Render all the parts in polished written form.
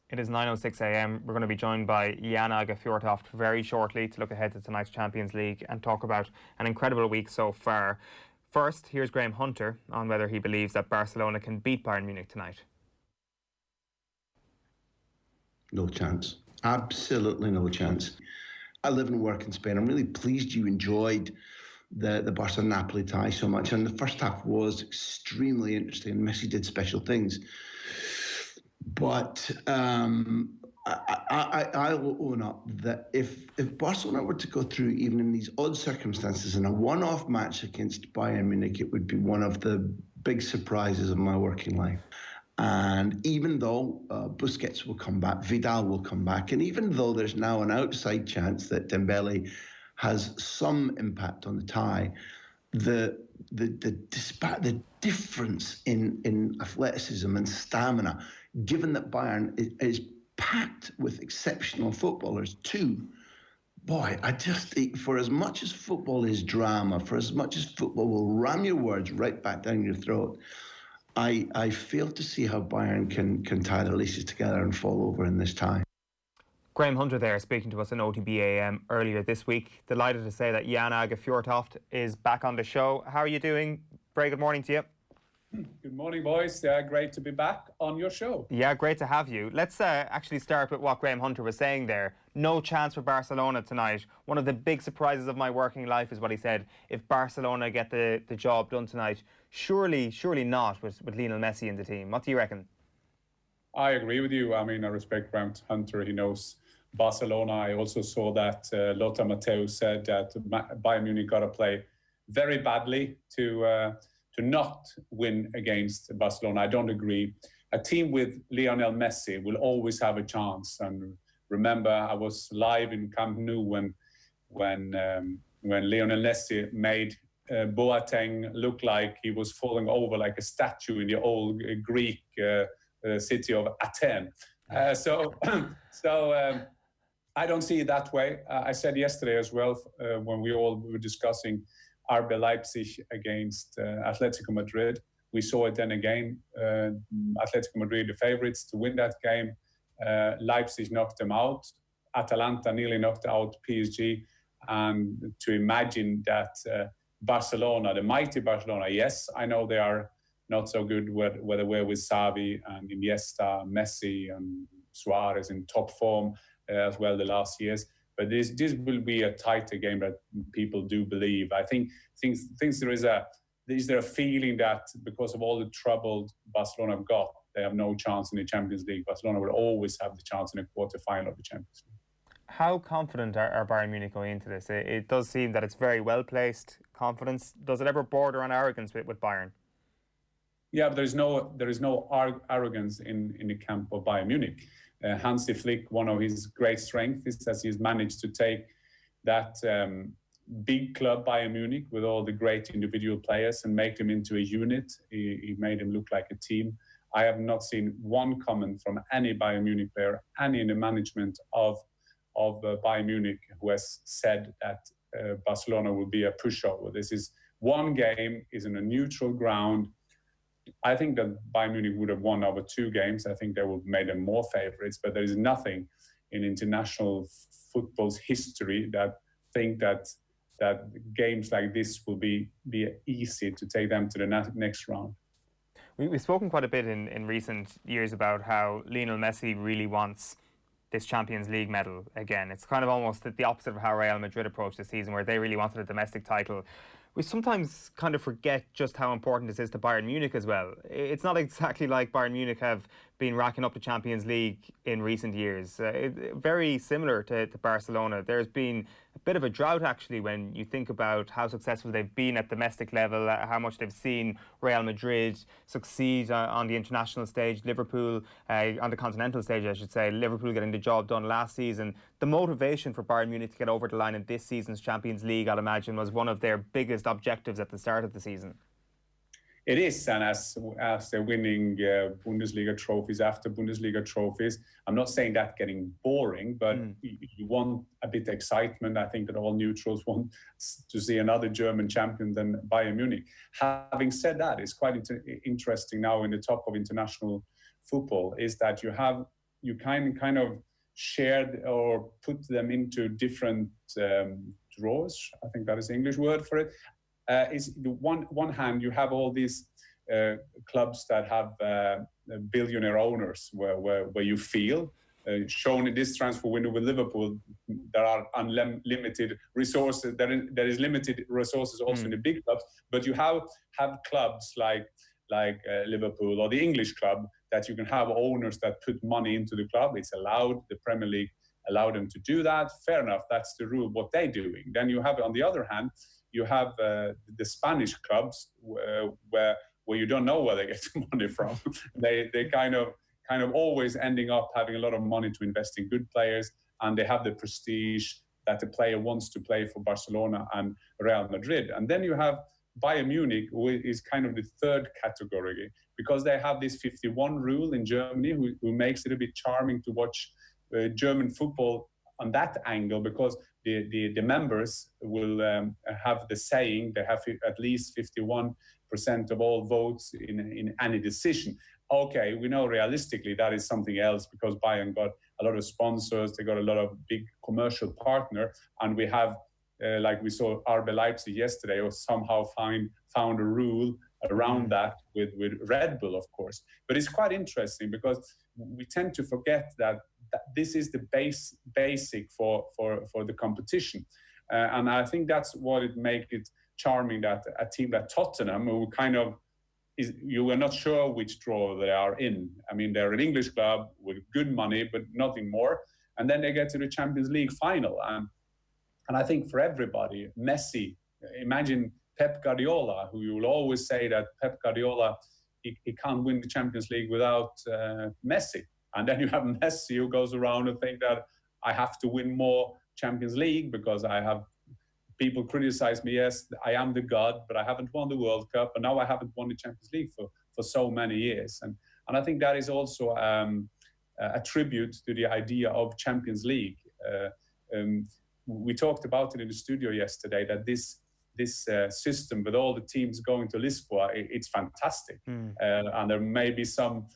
It is 9:06 AM. We're going to be joined by Jan Aage Fjortoft very shortly to look ahead to tonight's Champions League and talk about an incredible week so far. First, here's Graham Hunter on whether he believes that Barcelona can beat Bayern Munich tonight. No chance. Absolutely no chance. I live and work in Spain. I'm really pleased you enjoyed the Barca-Napoli tie so much. And the first half was extremely interesting. Messi did special things. But I will own up that if Barcelona were to go through, even in these odd circumstances, in a one-off match against Bayern Munich, it would be one of the big surprises of my working life. And even though Busquets will come back, Vidal will come back, and even though there's now an outside chance that Dembele has some impact on the tie, the difference in athleticism and stamina, given that Bayern is packed with exceptional footballers too. Boy, for as much as football is drama, for as much as football will ram your words right back down your throat, I fail to see how Bayern can tie their laces together and fall over in this tie. Graham Hunter there speaking to us on OTB AM earlier this week. Delighted to say that Jan Aage Fjortoft is back on the show. How are you doing? Very good morning to you. Good morning, boys. Great to be back on your show. Yeah, great to have you. Let's actually start with what Graham Hunter was saying there. No chance for Barcelona tonight. One of the big surprises of my working life is what he said. If Barcelona get the job done tonight, surely not with Lionel Messi in the team. What do you reckon? I agree with you. I mean, I respect Graham Hunter. He knows Barcelona. I also saw that Lothar Matthäus said that Bayern Munich got to play very badly to not win against Barcelona. I don't agree. A team with Lionel Messi will always have a chance. And remember, I was live in Camp Nou when Lionel Messi made Boateng look like he was falling over like a statue in the old Greek city of Athens. So I don't see it that way. I said yesterday as well, when we all were discussing RB Leipzig against Atletico Madrid. We saw it then again. Atletico Madrid, the favourites to win that game. Leipzig knocked them out. Atalanta nearly knocked out PSG. And to imagine that Barcelona, the mighty Barcelona, yes, I know they are not so good where they were with Xavi and Iniesta, Messi and Suarez in top form as well the last years. But this will be a tighter game that people do believe. I think is there a feeling that because of all the trouble Barcelona have got, they have no chance in the Champions League. Barcelona will always have the chance in the quarter-final of the Champions League. How confident are Bayern Munich going into this? It does seem that it's very well-placed confidence. Does it ever border on arrogance with Bayern? Yeah, but there is no arrogance in the camp of Bayern Munich. Hansi Flick, one of his great strengths is that he's managed to take that big club Bayern Munich with all the great individual players and make them into a unit. He made them look like a team. I have not seen one comment from any Bayern Munich player, any in the management of Bayern Munich, who has said that Barcelona will be a pushover. This is one game, is in a neutral ground. I think that Bayern Munich would have won over two games. I think they would have made them more favourites, but there is nothing in international football's history that think that games like this will be easy to take them to the next round. We've spoken quite a bit in recent years about how Lionel Messi really wants this Champions League medal again. It's kind of almost the opposite of how Real Madrid approached this season, where they really wanted a domestic title. We sometimes kind of forget just how important this is to Bayern Munich as well. It's not exactly like Bayern Munich have been racking up the Champions League in recent years. Very similar to Barcelona. There's been a bit of a drought, actually, when you think about how successful they've been at domestic level, how much they've seen Real Madrid succeed on the international stage, Liverpool on the continental stage, I should say, Liverpool getting the job done last season. The motivation for Bayern Munich to get over the line in this season's Champions League, I'd imagine, was one of their biggest objectives at the start of the season. It is, and as they're winning Bundesliga trophies after Bundesliga trophies, I'm not saying that getting boring, but you want a bit of excitement. I think that all neutrals want to see another German champion than Bayern Munich. Having said that, it's quite interesting now in the top of international football is that you have you kind of shared or put them into different drawers. I think that is the English word for it. Is the one hand you have all these clubs that have billionaire owners, where you feel shown in this transfer window with Liverpool, there are unlimited resources. There is limited resources also in the big clubs, but you have clubs like Liverpool or the English club that you can have owners that put money into the club. It's allowed. The Premier League allow them to do that. Fair enough. That's the rule. What they're doing. Then you have, on the other hand, you have the Spanish clubs where you don't know where they get the money from. they kind of always ending up having a lot of money to invest in good players, and they have the prestige that the player wants to play for Barcelona and Real Madrid. And then you have Bayern Munich, who is kind of the third category, because they have this 51 rule in Germany, who makes it a bit charming to watch German football on that angle, because the members will have the saying they have at least 51% of all votes in any decision. Okay, we know realistically that is something else, because Bayern got a lot of sponsors, they got a lot of big commercial partner, and we have, like we saw RB Leipzig yesterday, or somehow found a rule around that with Red Bull, of course. But it's quite interesting, because we tend to forget that this is the basic for the competition. And I think that's what it makes it charming, that a team like Tottenham, who kind of you are not sure which draw they are in. I mean, they're an English club with good money, but nothing more. And then they get to the Champions League final. And I think for everybody, Messi, imagine Pep Guardiola, who you will always say that Pep Guardiola, he can't win the Champions League without Messi. And then you have Messi, who goes around and think that I have to win more Champions League because I have people criticize me. Yes, I am the god, but I haven't won the World Cup, and now I haven't won the Champions League for so many years. And I think that is also a tribute to the idea of Champions League. We talked about it in the studio yesterday, that this system with all the teams going to Lisboa, it's fantastic. And there may be some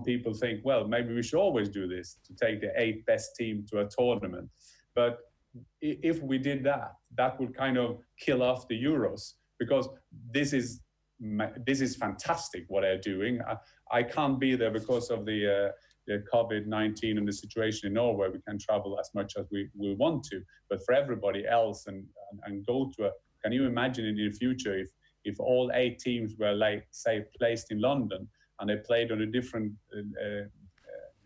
people think, well, maybe we should always do this, to take the 8 best team to a tournament. But if we did that, that would kind of kill off the Euros, because this is fantastic what they're doing. I can't be there because of the COVID-19 and the situation in Norway. We can't travel as much as we want to. But for everybody else, and go to can you imagine in the future if all 8 teams were, like, say, placed in London and they played on a different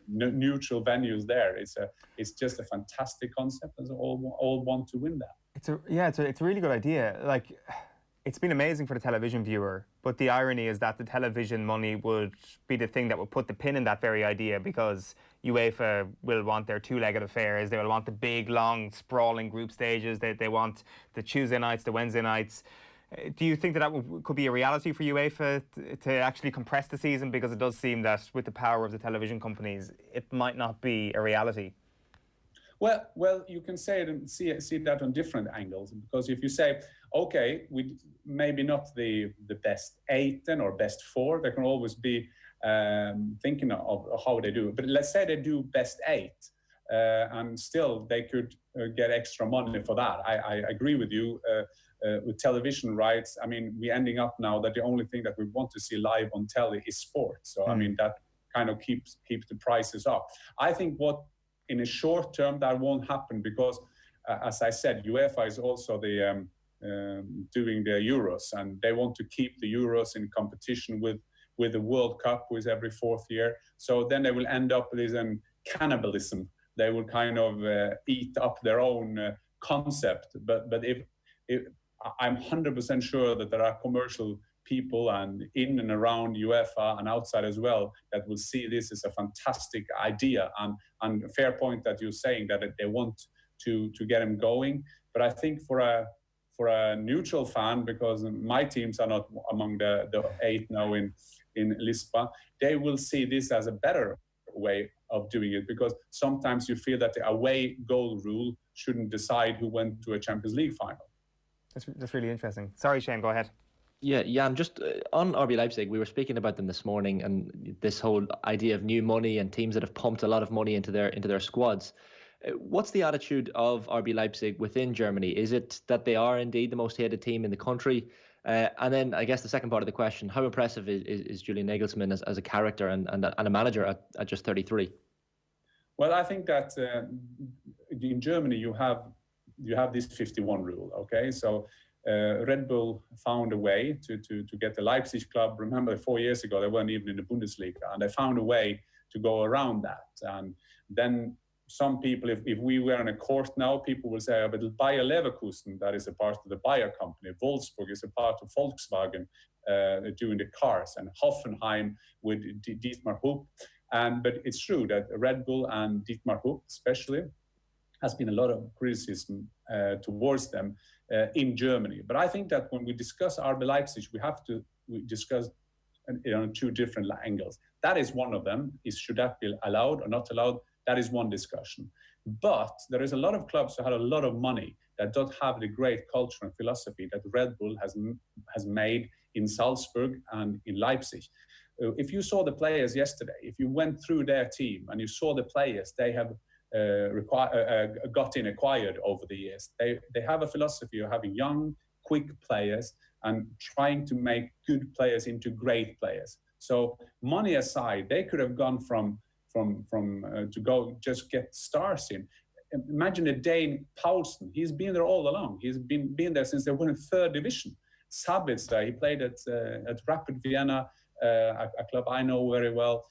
neutral venues there? It's just a fantastic concept, and all want to win that. It's a really good idea. Like, it's been amazing for the television viewer, but the irony is that the television money would be the thing that would put the pin in that very idea, because UEFA will want their two-legged affairs. They will want the big, long, sprawling group stages. They want the Tuesday nights, the Wednesday nights. Do you think that could be a reality for UEFA to actually compress the season? Because it does seem that with the power of the television companies, it might not be a reality. Well, you can say it and see that on different angles. Because if you say, okay, we maybe not the best 8 then, or best 4, they can always be thinking of how they do it. But let's say they do best 8, and still they could get extra money for that. I agree with you. With television rights, I mean, we're ending up now that the only thing that we want to see live on telly is sports. So I mean, that kind of keeps the prices up. I think what in a short term that won't happen, because as I said, UEFA is also doing the Euros, and they want to keep the Euros in competition with the World Cup, who is every 4th year. So then they will end up with cannibalism. They will kind of eat up their own concept. But if I'm 100% sure that there are commercial people and in and around UEFA and outside as well that will see this as a fantastic idea, and a fair point that you're saying that they want to get them going. But I think for a neutral fan, because my teams are not among the 8 now in Lisbon, they will see this as a better way of doing it, because sometimes you feel that the away goal rule shouldn't decide who went to a Champions League final. That's really interesting. Sorry, Shane, go ahead. Yeah, Jan, just on RB Leipzig, we were speaking about them this morning, and this whole idea of new money and teams that have pumped a lot of money into their squads. What's the attitude of RB Leipzig within Germany? Is it that they are indeed the most hated team in the country? And then I guess the second part of the question: how impressive is Julian Nagelsmann as a character and a manager at just 33? Well, I think that in Germany you have this 51 rule. Okay, so Red Bull found a way to get the Leipzig club. Remember, 4 years ago they weren't even in the Bundesliga, and they found a way to go around that. And then some people, if we were in a court now, people will say, oh, but Bayer Leverkusen, that is a part of the Bayer company. Wolfsburg is a part of Volkswagen doing the cars, and Hoffenheim with Dietmar Hopp. But it's true that Red Bull and Dietmar Hopp especially has been a lot of criticism towards them in Germany. But I think that when we discuss RB Leipzig, we discuss two different angles. That is one of them, is should that be allowed or not allowed? That is one discussion. But there is a lot of clubs that had a lot of money that don't have the great culture and philosophy that Red Bull has made in Salzburg and in Leipzig. If you saw the players yesterday, if you went through their team and you saw the players they have acquired over the years, they have a philosophy of having young, quick players and trying to make good players into great players. So money aside, they could have gone from to go just get stars in. Imagine a Dane Paulsen. He's been there all along. He's been there since they were in third division. Sabitzer, he played at Rapid Vienna, a club I know very well.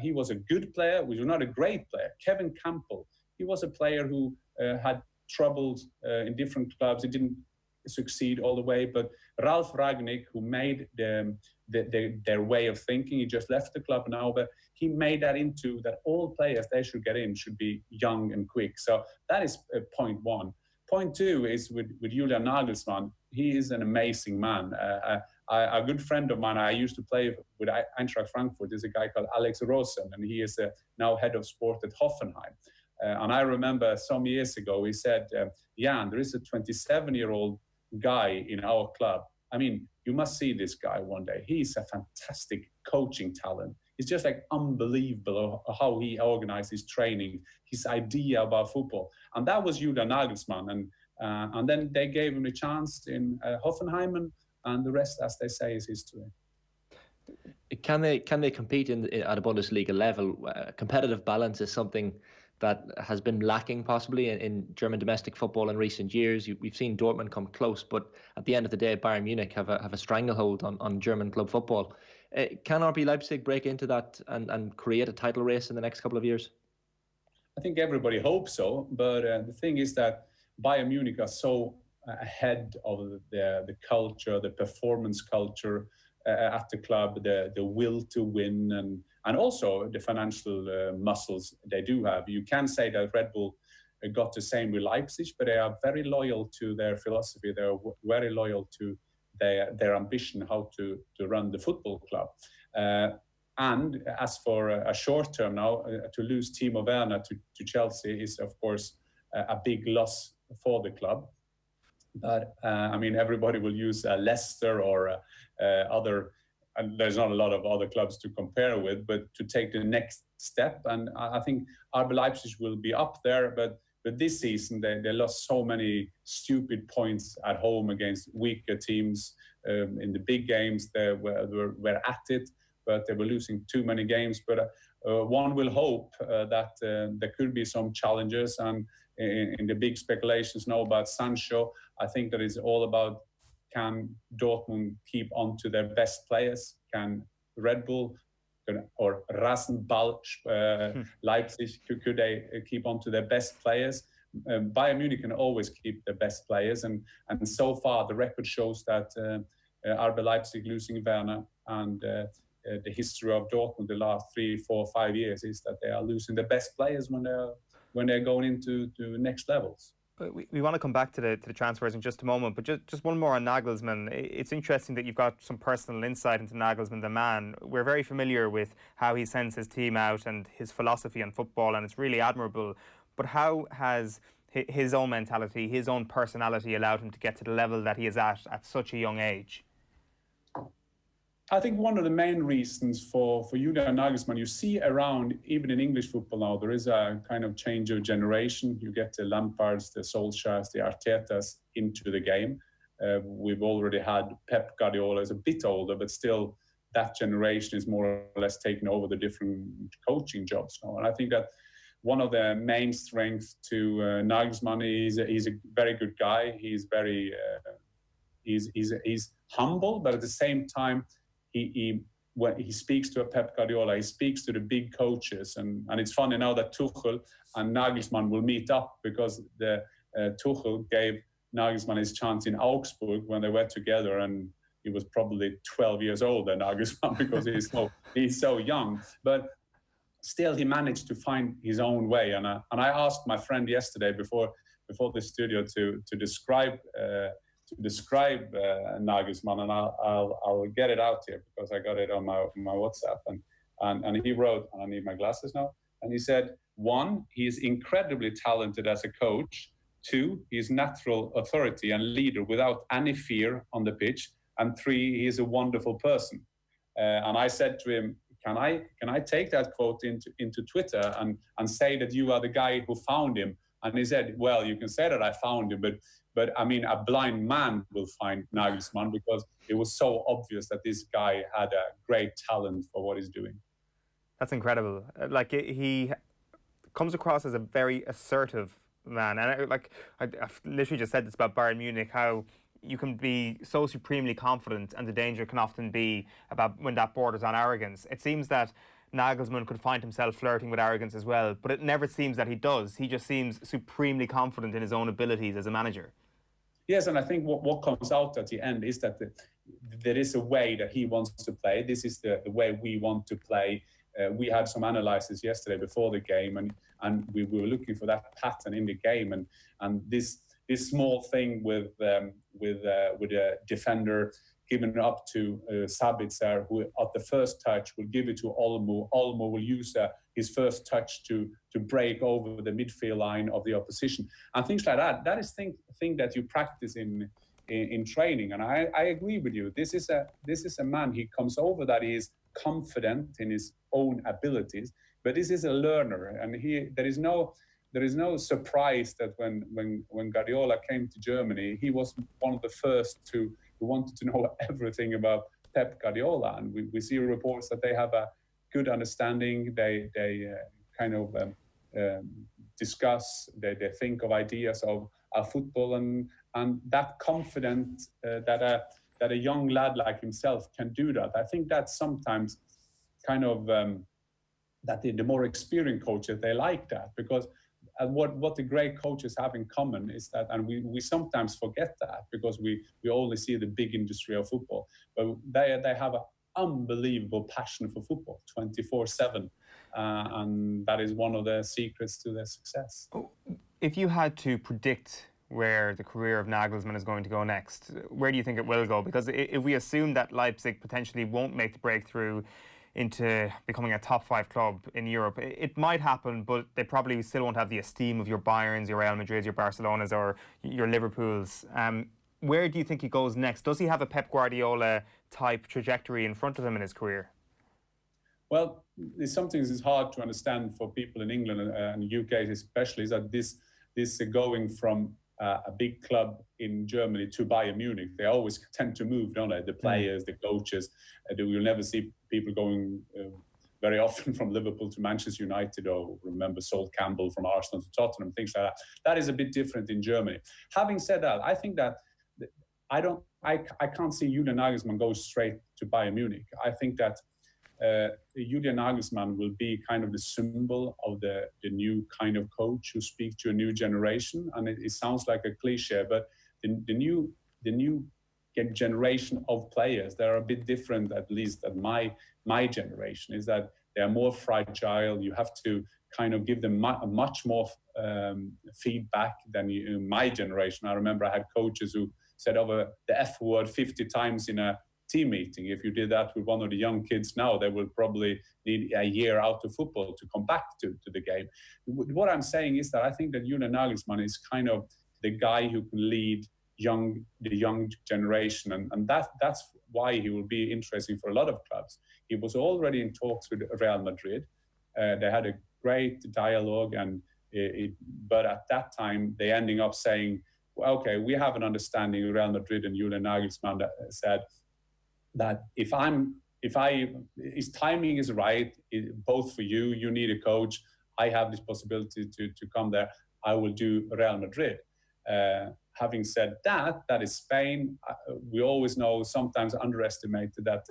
He was a good player, which was not a great player. Kevin Campbell, he was a player who had troubles in different clubs. He didn't succeed all the way, but Ralf Rangnick, who made their way of thinking, he just left the club now, but he made that into that all players they should get in should be young and quick. So that is point one. Point two is with Julian Nagelsmann. He is an amazing man. A good friend of mine, I used to play with Eintracht Frankfurt, is a guy called Alex Rosen, and he is now head of sport at Hoffenheim. And I remember some years ago, he said, Jan, there is a 27-year-old guy in our club. I mean, you must see this guy one day. He's a fantastic coaching talent. It's just like unbelievable how he organizes training, his idea about football. And that was Julian Nagelsmann. And then they gave him a chance in Hoffenheim, and the rest, as they say, is history. Can they compete at a Bundesliga level? Competitive balance is something that has been lacking possibly in German domestic football in recent years. We've seen Dortmund come close, but at the end of the day, Bayern Munich have a stranglehold on German club football. Can RB Leipzig break into that and create a title race in the next couple of years? I think everybody hopes so, but the thing is that Bayern Munich are so ahead of the culture, the performance culture at the club, the will to win, and also the financial muscles they do have. You can say that Red Bull got the same with Leipzig, but they are very loyal to their philosophy. They are very loyal to their ambition how to run the football club. And as for a short term now, to lose Timo Werner to Chelsea is, of course, a big loss for the club. But I mean, everybody will use Leicester or other, and there's not a lot of other clubs to compare with, but to take the next step. And I think RB Leipzig will be up there, but this season they lost so many stupid points at home against weaker teams. In the big games they were at it, but they were losing too many games. But one will hope that there could be some challenges. And in the big speculations now about Sancho, I think that is all about, can Dortmund keep on to their best players? Can Red Bull or Rasenball Leipzig, could they keep on to their best players? Bayern Munich can always keep the best players, and so far the record shows that RB Leipzig losing Werner and the history of Dortmund the last 3, 4, 5 years is that they are losing the best players when they're going into next levels. We want to come back to the transfers in just a moment, but just one more on Nagelsmann. It's interesting that you've got some personal insight into Nagelsmann, the man. We're very familiar with how he sends his team out and his philosophy on football, and it's really admirable. But how has his own mentality, his own personality allowed him to get to the level that he is at such a young age? I think one of the main reasons for Julian Nagisman, you see around, even in English football now, there is a kind of change of generation. You get the Lampards, the Solskjaers, the Artetas into the game. We've already had Pep Guardiola, is a bit older, but still that generation is more or less taking over the different coaching jobs now. And I think that one of the main strengths to Nagelsmann is he's a very good guy. He's very he's humble, but at the same time, when he speaks to a Pep Guardiola, he speaks to the big coaches, and it's funny now that Tuchel and Nagelsmann will meet up, because the Tuchel gave Nagelsmann his chance in Augsburg when they were together, and he was probably 12 years old than Nagelsmann, because he's so young. But still, he managed to find his own way. And I asked my friend yesterday before the studio to describe Nagisman, and I'll get it out here because I got it on my WhatsApp. And he wrote, and I need my glasses now. And he said, 1, he is incredibly talented as a coach. 2, he is natural authority and leader without any fear on the pitch. And 3, he is a wonderful person. And I said to him, can I take that quote into Twitter and say that you are the guy who found him? And he said, well, you can say that I found him, but I mean, a blind man will find Nagelsmann, because it was so obvious that this guy had a great talent for what he's doing. That's incredible. Like, he comes across as a very assertive man. And I've literally just said this about Bayern Munich, how you can be so supremely confident, and the danger can often be about when that borders on arrogance. It seems that Nagelsmann could find himself flirting with arrogance as well, but it never seems that he does. He just seems supremely confident in his own abilities as a manager. Yes, and I think what comes out at the end is that there is a way that he wants to play. This is the way we want to play. We had some analysis yesterday before the game, and we were looking for that pattern in the game, and this small thing with a defender giving it up to Sabitzer, who at the first touch will give it to Olmo. Olmo will use his first touch to break over the midfield line of the opposition, and things like that. That is thing that you practice in training, and I agree with you. This is a man. He comes over that he is confident in his own abilities, but this is a learner, and there is no surprise that when Guardiola came to Germany, he was one of the first who wanted to know everything about Pep Guardiola. And we see reports that they have a good understanding. They kind of discuss, they think of ideas of football, and that confident that a young lad like himself can do that. I think that's sometimes kind of that the more experienced coaches, they like that, because what the great coaches have in common is that, and we sometimes forget that because we only see the big industry of football, but they have an unbelievable passion for football 24/7, and that is one of the secrets to their success. If you had to predict where the career of Nagelsmann is going to go next, where do you think it will go? Because if we assume that Leipzig potentially won't make the breakthrough into becoming a top 5 club in Europe, it might happen, but they probably still won't have the esteem of your Bayerns, your Real Madrids, your Barcelonas, or your Liverpools. Where do you think he goes next? Does he have a Pep Guardiola type trajectory in front of him in his career? Well, there's something that's hard to understand for people in England and UK especially, is that this going from a big club in Germany to Bayern Munich, they always tend to move, don't they? The players, the coaches. You'll never see people going very often from Liverpool to Manchester United, or remember Sol Campbell from Arsenal to Tottenham, things like that. That is a bit different in Germany. Having said that, I think that I can't see Julian Nagelsmann go straight to Bayern Munich. I think that Julian Nagelsmann will be kind of the symbol of the new kind of coach who speaks to a new generation. And it sounds like a cliche, but the new generation of players, they're a bit different, at least at my generation, is that they're more fragile. You have to kind of give them much more feedback than my generation. I remember I had coaches who said over the F word 50 times in a team meeting. If you did that with one of the young kids now, they will probably need a year out of football to come back to the game. What I'm saying is that I think that Julian Nagelsmann is kind of the guy who can lead the young generation, and why he will be interesting for a lot of clubs. He was already in talks with Real Madrid. They had a great dialogue, but at that time they ending up saying, well, okay, we have an understanding with Real Madrid, and Julian Nagisman said that if his timing is right, both for you, you need a coach, I have this possibility to come there, I will do Real Madrid. Having said that is Spain. We always know, sometimes underestimated, that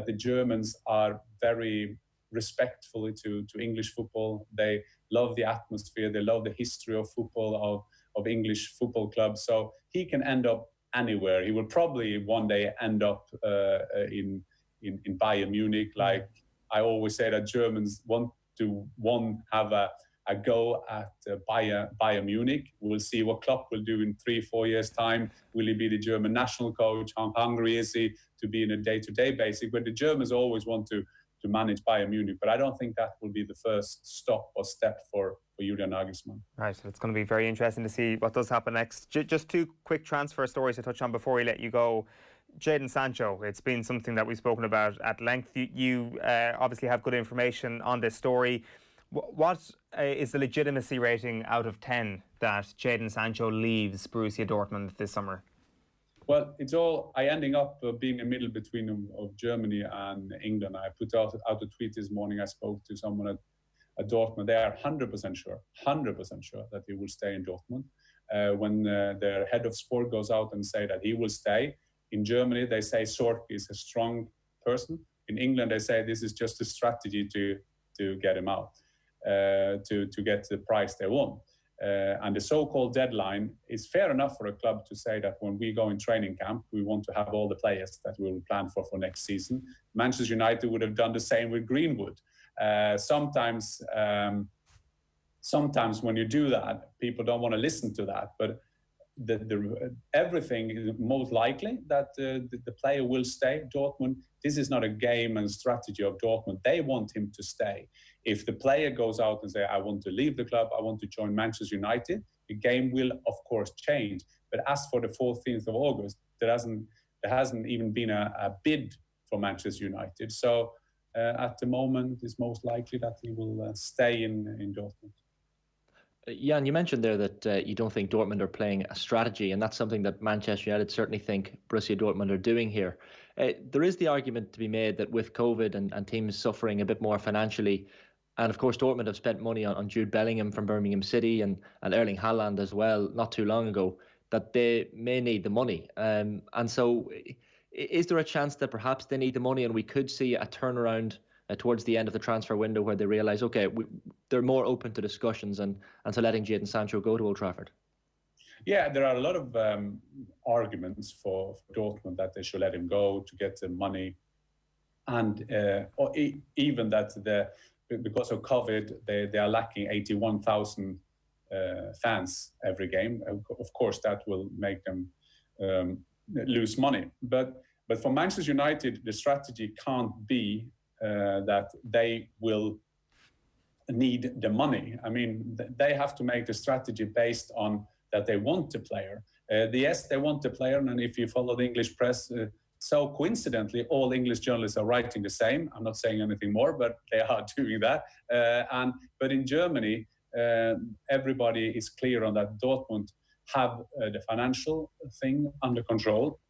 the Germans are very respectful to English football. They love the atmosphere, they love the history of football, of English football clubs. So he can end up anywhere. He will probably one day end up in Bayern Munich. Like I always say, that Germans want to have a go at Bayern Munich. We'll see what Klopp will do in 3-4 years' time. Will he be the German national coach? How hungry is he to be in a day-to-day basis? But the Germans always want to manage Bayern Munich. But I don't think that will be the first stop or step for Julian Nagisman. Right, so it's going to be very interesting to see what does happen next. Just two quick transfer stories to touch on before we let you go. Jadon Sancho, it's been something that we've spoken about at length. You obviously have good information on this story. What is the legitimacy rating out of 10 that Jadon Sancho leaves Borussia Dortmund this summer? Well, it's all ending up being a middle between of Germany and England. I put out a tweet this morning. I spoke to someone at Dortmund. They are 100% sure that he will stay in Dortmund. When their head of sport goes out and say that he will stay, in Germany they say Sork is a strong person. In England they say this is just a strategy to get him out, to get the price they want. And the so-called deadline is fair enough for a club to say that when we go in training camp, we want to have all the players that we will plan for next season. Manchester United would have done the same with Greenwood. Sometimes when you do that, people don't want to listen to that. But everything is most likely that the player will stay. Dortmund, this is not a game and strategy of Dortmund. They want him to stay. If the player goes out and say, I want to leave the club, I want to join Manchester United, the game will, of course, change. But as for the 14th of August, there hasn't even been a bid for Manchester United. So at the moment, it's most likely that he will stay in Dortmund. Jan, you mentioned there that you don't think Dortmund are playing a strategy, and that's something that Manchester United certainly think Borussia Dortmund are doing here. There is the argument to be made that with COVID and teams suffering a bit more financially, and of course Dortmund have spent money on Jude Bellingham from Birmingham City and Erling Haaland as well not too long ago, that they may need the money. And so is there a chance that perhaps they need the money and we could see a turnaround towards the end of the transfer window where they realise, okay, they're more open to discussions and to letting Jadon Sancho go to Old Trafford? Yeah, there are a lot of arguments for Dortmund that they should let him go to get the money. And even that because of COVID, they are lacking 81,000 fans every game. Of course, that will make them lose money. But for Manchester United, the strategy can't be that they will need the money. I mean, they have to make the strategy based on that they want the player. Yes, they want the player, and if you follow the English press, so coincidentally, all English journalists are writing the same. I'm not saying anything more, but they are doing that. But in Germany, everybody is clear on that Dortmund have the financial thing under control.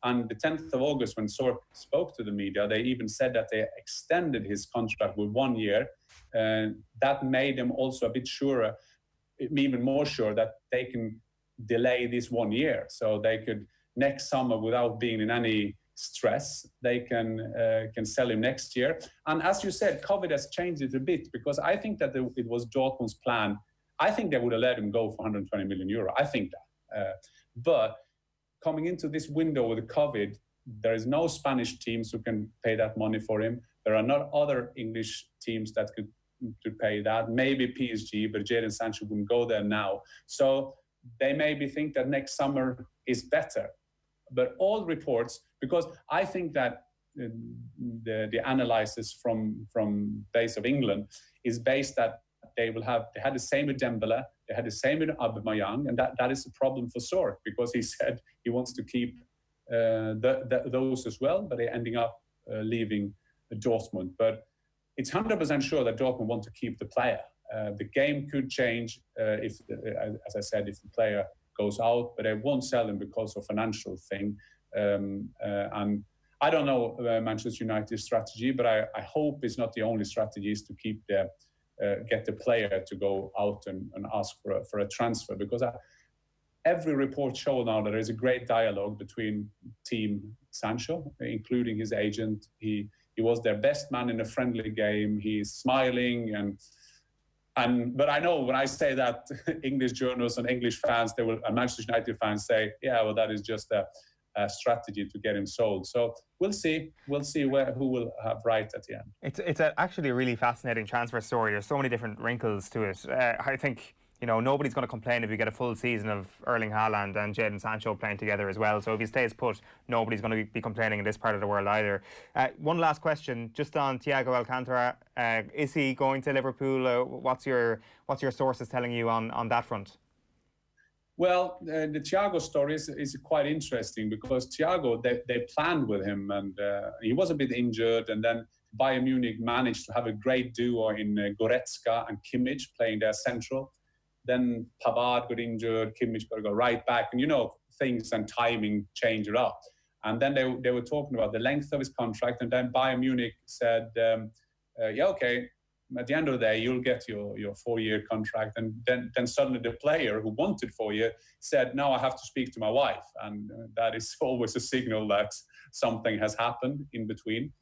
And the 10th of August, when Sork spoke to the media, they even said that they extended his contract with 1 year. That made them also a bit surer, even more sure that they can delay this 1 year. So they could, next summer, without being in any stress, they can sell him next year. And as you said, COVID has changed it a bit, because I think that it was Dortmund's plan. I think they would have let him go for 120 million euro. I think that. But coming into this window with COVID, there is no Spanish teams who can pay that money for him. There are not other English teams that could pay that. Maybe PSG, but Jadon Sancho wouldn't go there now. So they maybe think that next summer is better. But all reports, because I think that the analysis from base of England is based that they had the same with Dembele, they had the same with Aubameyang, and that is a problem for Sork, because he said he wants to keep those as well, but they're ending up leaving Dortmund. But it's 100% sure that Dortmund want to keep the player. The game could change if, as I said, if the player goes out, but they won't sell him because of financial thing. And I don't know Manchester United's strategy, but I hope it's not the only strategy is to keep get the player to go out and ask for a transfer, because every report shows now that there is a great dialogue between Team Sancho, including his agent. He was their best man in a friendly game. He's smiling but I know when I say that, English journalists and English fans, and Manchester United fans say, yeah, well, that is just a strategy to get him sold. So we'll see. We'll see who will have right at the end. It's actually a really fascinating transfer story. There's so many different wrinkles to it. I think, you know, nobody's going to complain if we get a full season of Erling Haaland and Jadon Sancho playing together as well. So if he stays put, nobody's going to be complaining in this part of the world either. One last question, just on Thiago Alcantara. Is he going to Liverpool? What's your sources telling you on that front? Well, the Thiago story is quite interesting, because Thiago, they planned with him, and he was a bit injured, and then Bayern Munich managed to have a great duo in Goretzka and Kimmich playing there central. Then Pavard got injured, Kimmich got to go right back, and you know, things and timing change it up. And then they were talking about the length of his contract, and then Bayern Munich said, yeah, okay, at the end of the day, you'll get your 4-year contract. And then suddenly the player who wanted 4 years said, no, I have to speak to my wife. And that is always a signal that something has happened in between.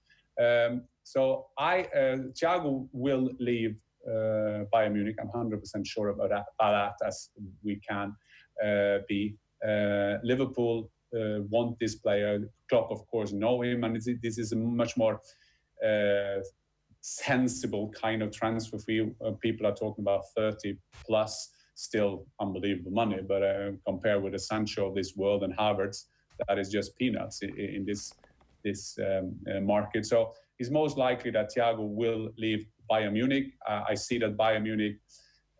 So Thiago will leave Bayern Munich. I'm 100% sure about that, as we can be. Liverpool want this player. Klopp, of course, know him, and this is a much more sensible kind of transfer fee. People are talking about 30 plus, still unbelievable money, but compared with the Sancho of this world and Havertz, that is just peanuts in this market. So it's most likely that Thiago will leave Bayern Munich. I see that Bayern Munich,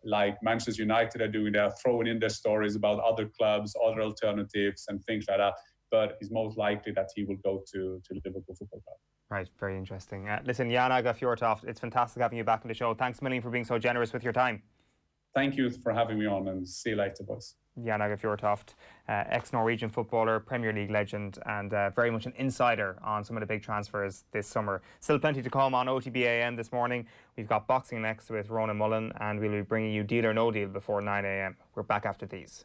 like Manchester United are doing, they're throwing in their stories about other clubs, other alternatives and things like that. But it's most likely that he will go to Liverpool Football Club. Right, very interesting. Listen, Jan Aage Fjortoft, it's fantastic having you back on the show. Thanks a million for being so generous with your time. Thank you for having me on, and see you later, boys. Jan Aage Fjortoft, ex-Norwegian footballer, Premier League legend, and very much an insider on some of the big transfers this summer. Still plenty to come on OTB AM this morning. We've got boxing next with Ronan Mullen, and we'll be bringing you Deal or No Deal before 9 AM. We're back after these.